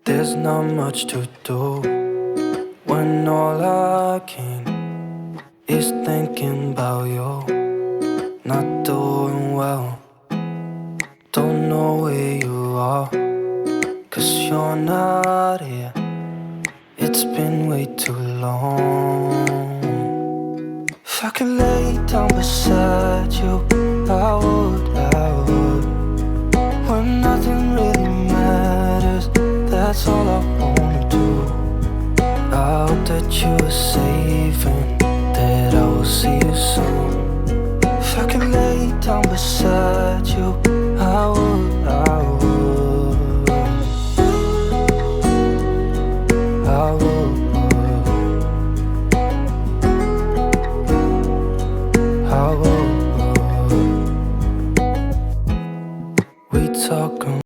There's not much to do when all I can is thinking about you. Not doing well, don't know where you are, 'cause you're not here. It's been way too long. If I could lay down beside you, I would, when nothing really matters, that's all I wanna do. I hope that you are safe and that I will see you soon. If I could lay down beside you, I would.